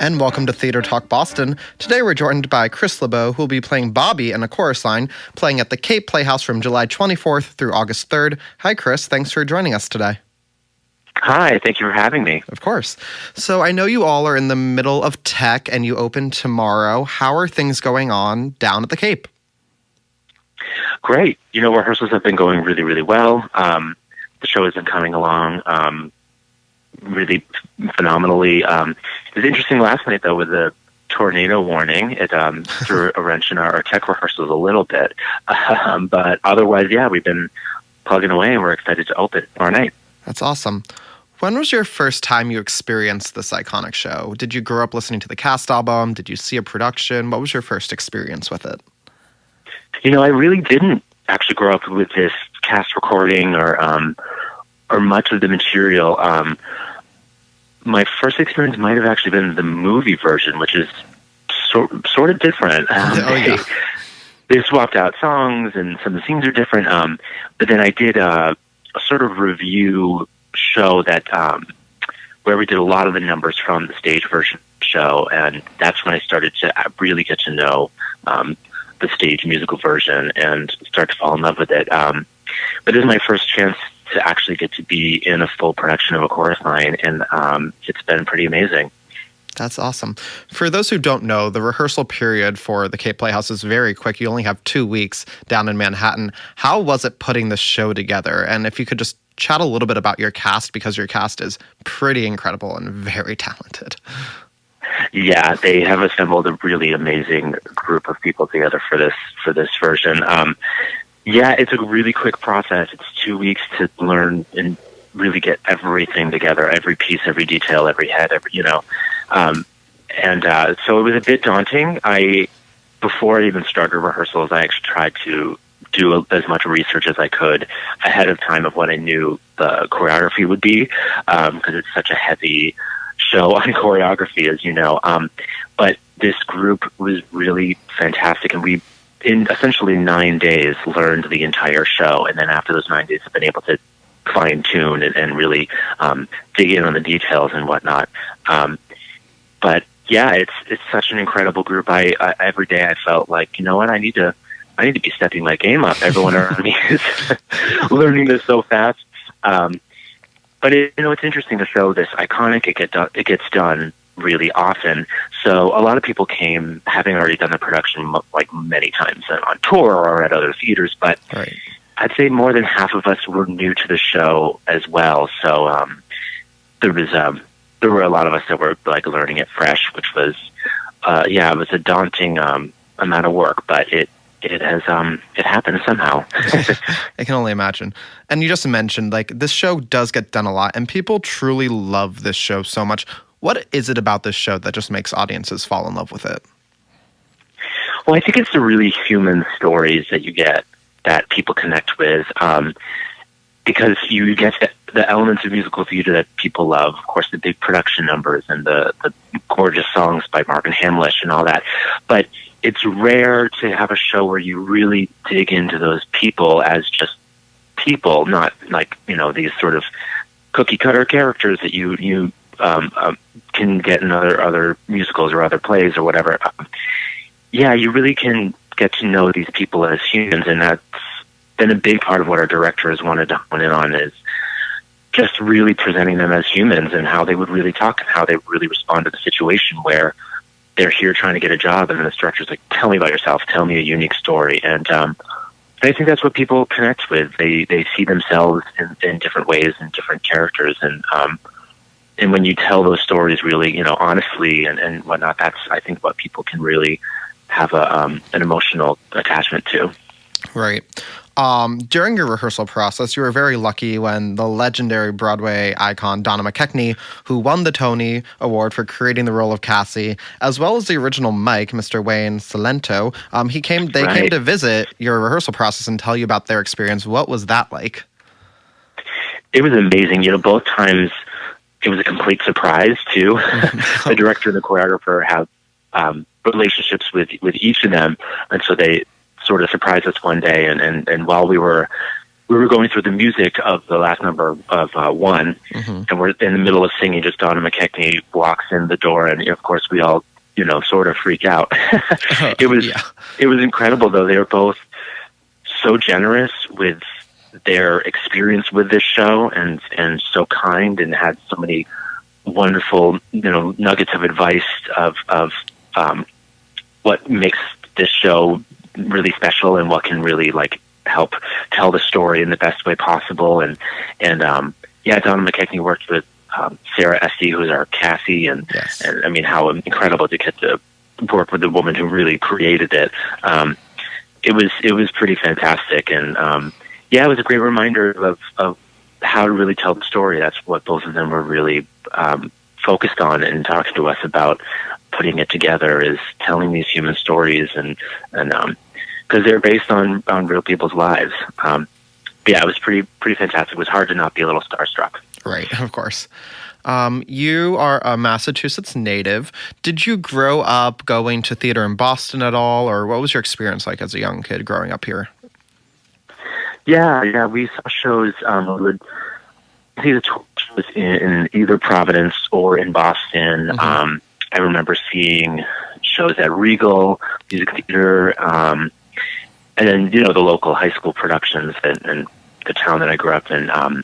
And welcome to Theater Talk Boston. Today we're joined by Chris LeBeau, who will be playing Bobby in A Chorus Line, playing at the Cape Playhouse from July 24th through August 3rd. Hi, Chris. Thanks for joining us today. Hi, thank you for having me. Of course. So I know you all are in the middle of tech and you open tomorrow. How are things going on down at the Cape? Great. Rehearsals have been going really, really well. The show has been coming along really phenomenally. It was interesting last night, though, with the tornado warning. It threw a wrench in our tech rehearsals a little bit. But otherwise, yeah, we've been plugging away and we're excited to open tomorrow night. That's awesome. When was your first time you experienced this iconic show? Did you grow up listening to the cast album? Did you see a production? What was your first experience with it? I really didn't actually grow up with this cast recording or much of the material. My first experience might have actually been the movie version, which is sort of different. They swapped out songs and some of the scenes are different. But then I did a sort of review show that where we did a lot of the numbers from the stage version show, and that's when I started to really get to know the stage musical version and start to fall in love with it. But it was my first chance to actually get to be in a full production of A Chorus Line, and it's been pretty amazing. That's awesome. For those who don't know, the rehearsal period for the Cape Playhouse is very quick. You only have 2 weeks down in Manhattan. How was it putting this show together? And if you could just chat a little bit about your cast, because your cast is pretty incredible and very talented. Yeah, they have assembled a really amazing group of people together for this version. Yeah, it's a really quick process. It's 2 weeks to learn and really get everything together, every piece, every detail, every head, so it was a bit daunting. Before I even started rehearsals, I actually tried to do as much research as I could ahead of time of what I knew the choreography would be, because it's such a heavy show on choreography, as you know. But this group was really fantastic, and we, in essentially 9 days, learned the entire show. And then after those 9 days, I've been able to fine-tune and really dig in on the details and whatnot. But yeah, it's such an incredible group. I every day I felt like, you know what, I need to be stepping my game up. Everyone around me is learning this so fast. But it's interesting to show this iconic. It gets done really often. So a lot of people came having already done the production like many times on tour or at other theaters. But right. I'd say more than half of us were new to the show as well. So there were a lot of us that were like learning it fresh, which was it was a daunting amount of work, but it has it happened somehow. I can only imagine. And you just mentioned, like, this show does get done a lot, and people truly love this show so much. What is it about this show that just makes audiences fall in love with it? Well, I think it's the really human stories that you get that people connect with, because you get the elements of musical theater that people love. Of course, the big production numbers and the gorgeous songs by Marvin Hamlisch and all that. But it's rare to have a show where you really dig into those people as just people, not like, these sort of cookie cutter characters that you can get in other musicals or other plays or whatever. You really can get to know these people as humans, and that's been a big part of what our director has wanted to hone in on, is just really presenting them as humans and how they would really talk and how they would really respond to the situation where they're here trying to get a job, and the director's like, tell me about yourself, tell me a unique story. And I think that's what people connect with. They see themselves in different ways and different characters, and when you tell those stories really, honestly and whatnot, that's, I think, what people can really have an emotional attachment to. Right. During your rehearsal process, you were very lucky when the legendary Broadway icon Donna McKechnie, who won the Tony Award for creating the role of Cassie, as well as the original Mike, Mr. Wayne Salento, they came to visit your rehearsal process and tell you about their experience. What was that like? It was amazing. Both times it was a complete surprise too. The director and the choreographer have relationships with each of them, and so they sort of surprised us one day, and while we were we were going through the music of the last number of one, and we're in the middle of singing. Just Donna McKechnie walks in the door, and of course we all, sort of freak out. It was incredible, though. They were both so generous with their experience with this show, and so kind, and had so many wonderful, nuggets of advice of what makes this show really special, and what can really help tell the story in the best way possible. And Donna McKechnie worked with Sarah Esty, who's our Cassie, and I mean, how incredible to get to work with the woman who really created it. It was pretty fantastic, and it was a great reminder of how to really tell the story. That's what both of them were really focused on and talking to us about, putting it together, is telling these human stories, and because they're based on real people's lives. It was pretty fantastic. It was hard to not be a little starstruck. Right, of course. You are a Massachusetts native. Did you grow up going to theater in Boston at all, or what was your experience like as a young kid growing up here? Yeah, we saw shows. We would see the shows in either Providence or in Boston. I remember seeing shows at Regal Music Theater, and then the local high school productions and the town that I grew up in. I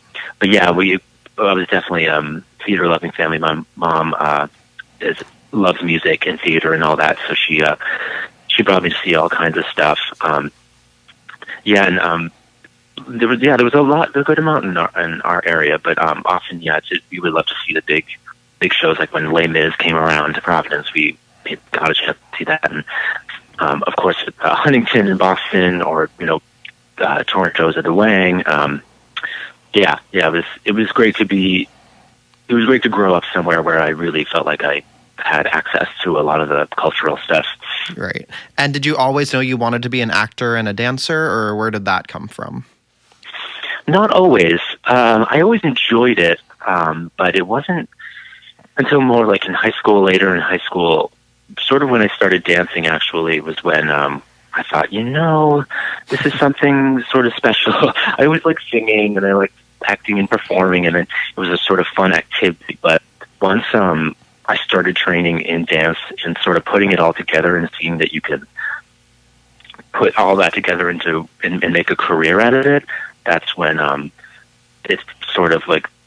was definitely theater loving family. My mom loves music and theater and all that, so she brought me to see all kinds of stuff. There was a good amount in our area, but often we would love to see the big shows, like when Les Mis came around to Providence. We got a chance to see that, and of course Huntington in Boston, or Toronto's at the Wang. It was great to grow up somewhere where I really felt like I had access to a lot of the cultural stuff. Right. And did you always know you wanted to be an actor and a dancer, or where did that come from? Not always. I always enjoyed it, but it wasn't until more like in high school, later in high school, sort of when I started dancing, actually, was when I thought, this is something sort of special. I always liked singing, and I liked acting and performing, and it was a sort of fun activity. But once I started training in dance and sort of putting it all together and seeing that you could put all that together into and make a career out of it, that's when it sort of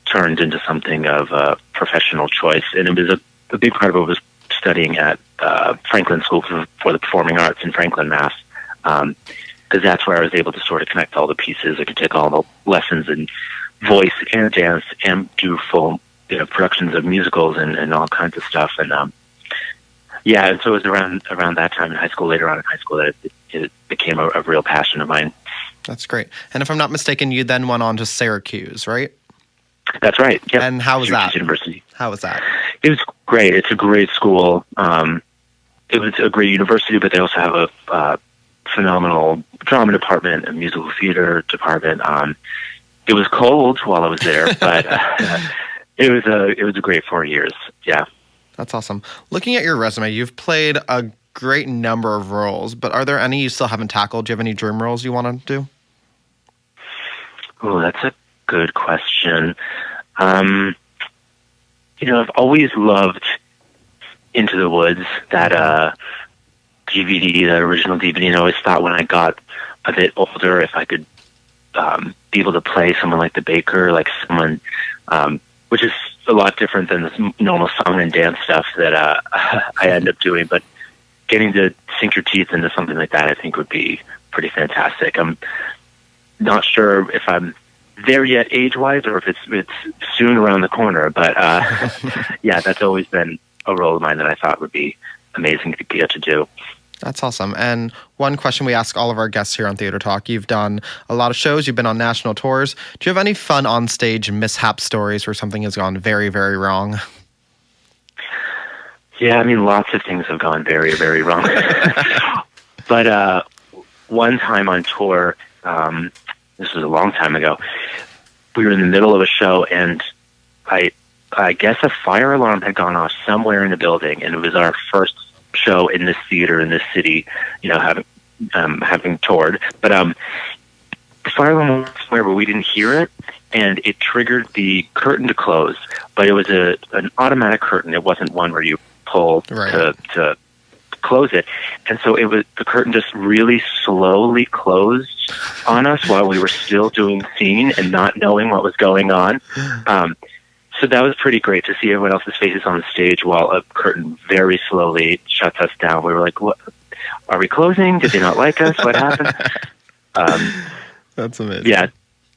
turned into something of a professional choice. And it was a big part of it was studying at Franklin School for the Performing Arts in Franklin, Mass. Because that's where I was able to sort of connect all the pieces. I could take all the lessons in voice and dance and do full productions of musicals and all kinds of stuff. And and so it was around that time in high school, later on in high school, that it became a real passion of mine. That's great. And if I'm not mistaken, you then went on to Syracuse, right? That's right. Yep. And how was that? Syracuse University. How was that? It was great. It's a great school. It was a great university, but they also have a phenomenal drama department and musical theater department. It was cold while I was there, but it was a great 4 years. Yeah. That's awesome. Looking at your resume, you've played a great number of roles, but are there any you still haven't tackled? Do you have any dream roles you want to do? Oh, that's a good question. I've always loved Into the Woods, that DVD, that original DVD, and I always thought when I got a bit older, if I could be able to play someone like the Baker, like someone, which is a lot different than this normal song and dance stuff that I end up doing, but getting to sink your teeth into something like that, I think would be pretty fantastic. I'm not sure if I'm there yet age-wise, or if it's soon around the corner, but that's always been a role of mine that I thought would be amazing to get to do. That's awesome. And one question we ask all of our guests here on Theater Talk: you've done a lot of shows, you've been on national tours. Do you have any fun on-stage mishap stories where something has gone very, very wrong? Yeah, I mean, lots of things have gone very, very wrong. But one time on tour, this was a long time ago, we were in the middle of a show, and I guess a fire alarm had gone off somewhere in the building, and it was our first show in this theater in this city, having toured. But the fire alarm went somewhere, but we didn't hear it, and it triggered the curtain to close. But it was an automatic curtain. It wasn't one where you pull to close it. And so the curtain just really slowly closed on us while we were still doing the scene and not knowing what was going on. So that was pretty great to see everyone else's faces on the stage while a curtain very slowly shuts us down. We were like, "What? Are we closing? Did they not like us? What happened?" That's amazing. Yeah.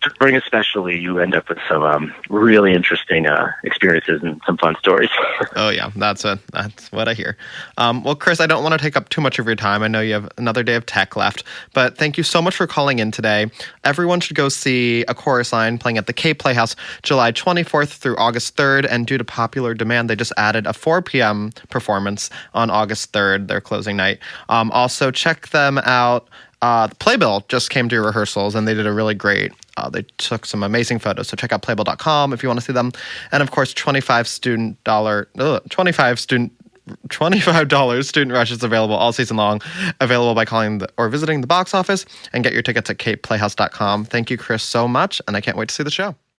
Spring especially, you end up with some really interesting experiences and some fun stories. Oh, yeah. That's what I hear. Well, Chris, I don't want to take up too much of your time. I know you have another day of tech left, but thank you so much for calling in today. Everyone should go see A Chorus Line playing at the Cape Playhouse July 24th through August 3rd, and due to popular demand, they just added a 4 p.m. performance on August 3rd, their closing night. Also, check them out. Playbill just came to rehearsals, and they did a really great. They took some amazing photos, so check out playbill.com if you want to see them. And of course, $25 student rush is available all season long, available by calling or visiting the box office, and get your tickets at capeplayhouse.com. Thank you, Chris, so much, and I can't wait to see the show.